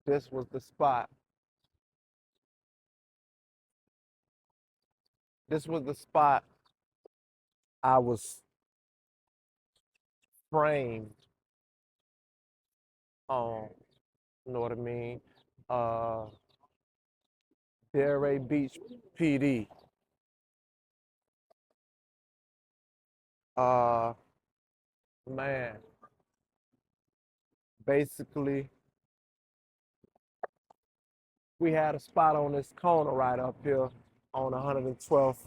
This was the spot. This was the spot I was framed on. You know what I mean? Uh, Delray Beach PD. Uh, man, basically, we had a spot on this corner right up here on 112th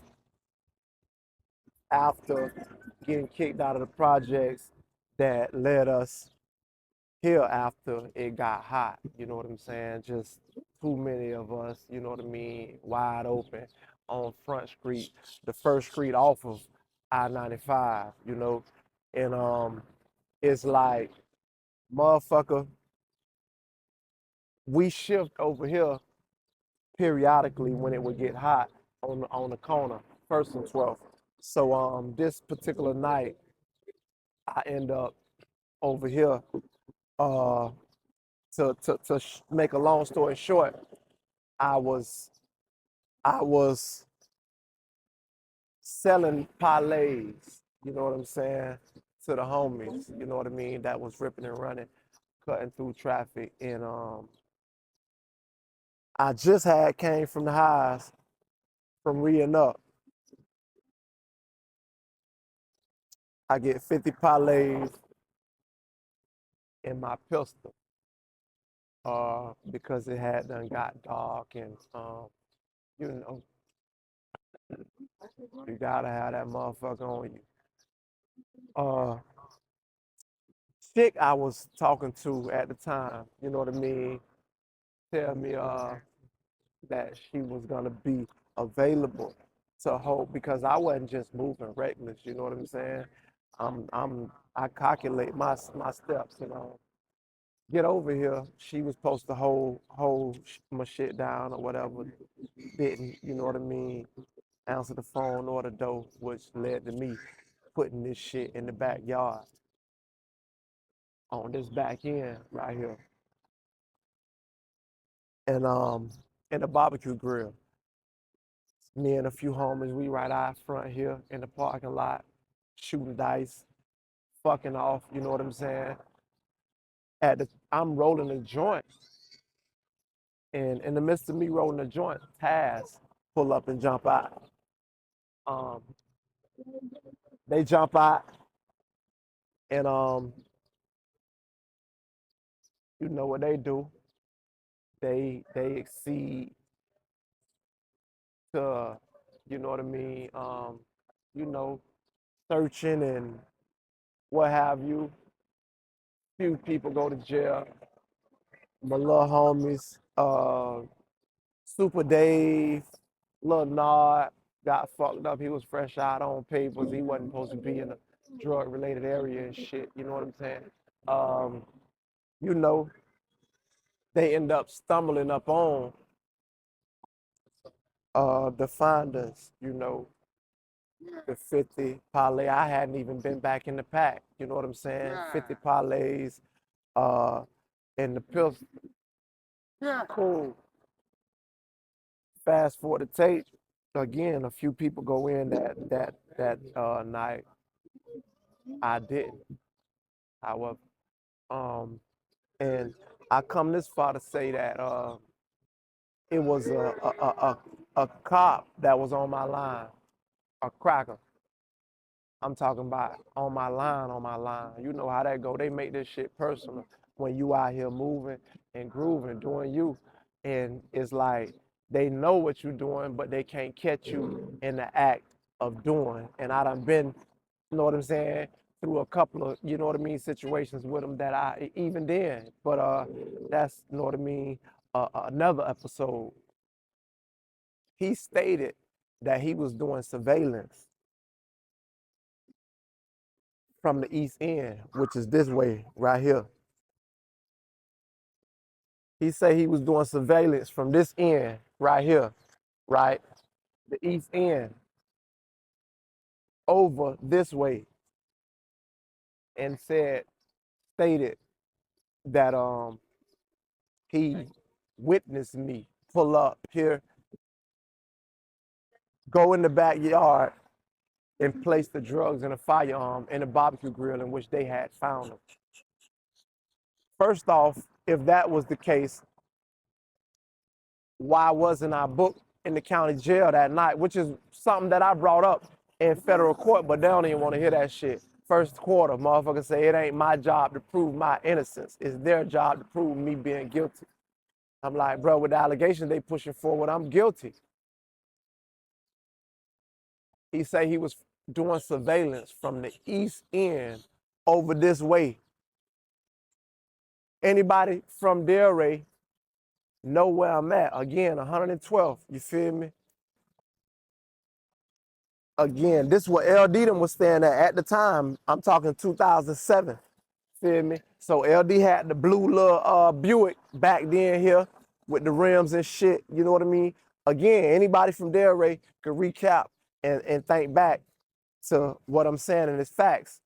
after getting kicked out of the projects that led us here after it got hot. You know what I'm saying? Just too many of us, you know what I mean, wide open on Front Street, the first street off of I-95, you know. And it's like, motherfucker, we shift over here periodically when it would get hot on the corner, first and 12th. So this particular night, I end up over here. Uh, to make a long story short, I was I was selling parlays. You know what I'm saying, to the homies. You know what I mean, that was ripping and running, cutting through traffic, and I just had came from the highs from reading up. I get 50 parlays in my pistol, because it had done got dark, and you know, you gotta have that motherfucker on you. Uh, Chick I was talking to at the time, you know what I mean, tell me that she was gonna be available to hold, because I wasn't just moving reckless, you know what I'm saying? I calculate my steps, and get over here. She was supposed to hold my shit down or whatever. Didn't, you know what I mean? Answer the phone or the door, which led to me putting this shit in the backyard on this back end right here, and in the barbecue grill. Me and a few homies, we right out front here in the parking lot, shooting dice, fucking off. You know what I'm saying? I'm rolling a joint, and in the midst of me rolling a joint, Taz pull up and jump out. Um, they jump out, and you know what they do? They exceed to, you know what I mean? You know, searching and what have you. Few people go to jail. My little homies, Super Dave, Lil Nod got fucked up. He was fresh out on papers. He wasn't supposed to be in a drug related area and shit. You know what I'm saying? Um, you know, they end up stumbling up on the finders, you know, the 50 parlay. I hadn't even been back in the pack. You know what I'm saying? 50 parlays, uh, and the pills. Cool. Fast forward the tape. Again, a few people go in that night. I didn't. However, um, and I come this far to say that it was a cop that was on my line, a cracker. I'm talking about on my line, on my line. You know how that go. They make this shit personal when you out here moving and grooving, doing you. And it's like they know what you're doing, but they can't catch you in the act of doing. And I done been, you know what I'm saying, through a couple of, you know what I mean, situations with them that I even then. But that's, you know what I mean, another episode. He stated that he was doing surveillance from the east end, which is this way right here. He said he was doing surveillance from this end right here, right? The east end over this way, and stated that He witnessed me pull up here, go in the backyard, and place the drugs and a firearm in a barbecue grill in which they had found them. First off, if that was the case, why wasn't I booked in the county jail that night? Which is something that I brought up in federal court, but they don't even want to hear that shit. First quarter, motherfuckers say it ain't my job to prove my innocence. It's their job to prove me being guilty. I'm like, bro, with the allegations they pushing forward, I'm guilty. He say he was doing surveillance from the east end over this way. Anybody from Delray know where I'm at? Again, 112th, you feel me? Again, this is what LD was staying at the time. I'm talking 2007, feel me? So LD had the blue little Buick back then here with the rims and shit, you know what I mean? Again, anybody from Delray could recap and think back to what I'm saying and it's facts.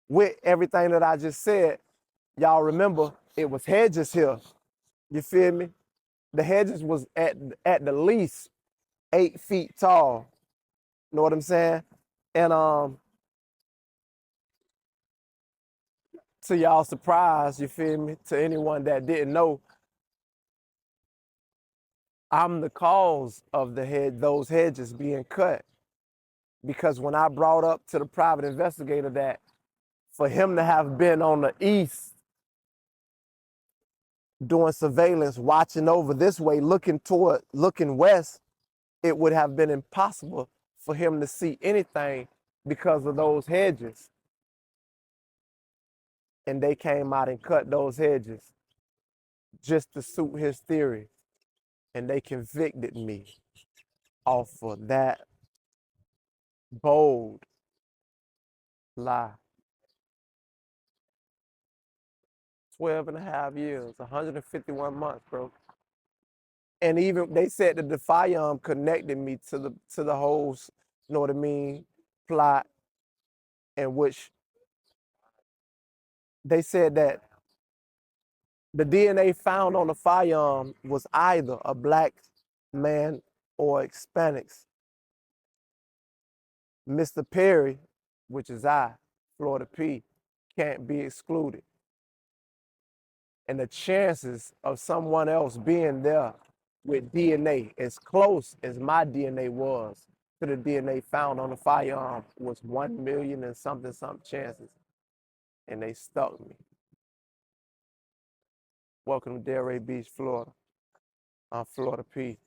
With everything that I just said, y'all remember it was hedges here, you feel me? The hedges was at the least 8 feet tall, you know what I'm saying? And to y'all surprise, you feel me? To anyone that didn't know, I'm the cause of those hedges being cut. Because when I brought up to the private investigator that for him to have been on the east doing surveillance, watching over this way, looking west, it would have been impossible for him to see anything because of those hedges. And they came out and cut those hedges just to suit his theory. And they convicted me off of that bold lie. 12 and a half years, 151 months, bro. And even they said that the firearm connected me to the whole, you know what I mean, plot, in which they said that the DNA found on the firearm was either a black man or Hispanics. Mr. Perry, which is I, Florida P, can't be excluded. And the chances of someone else being there with DNA as close as my DNA was to the DNA found on the firearm was 1 million and something chances. And they stuck me. Welcome to Delray Beach, Florida. I'm Florida P.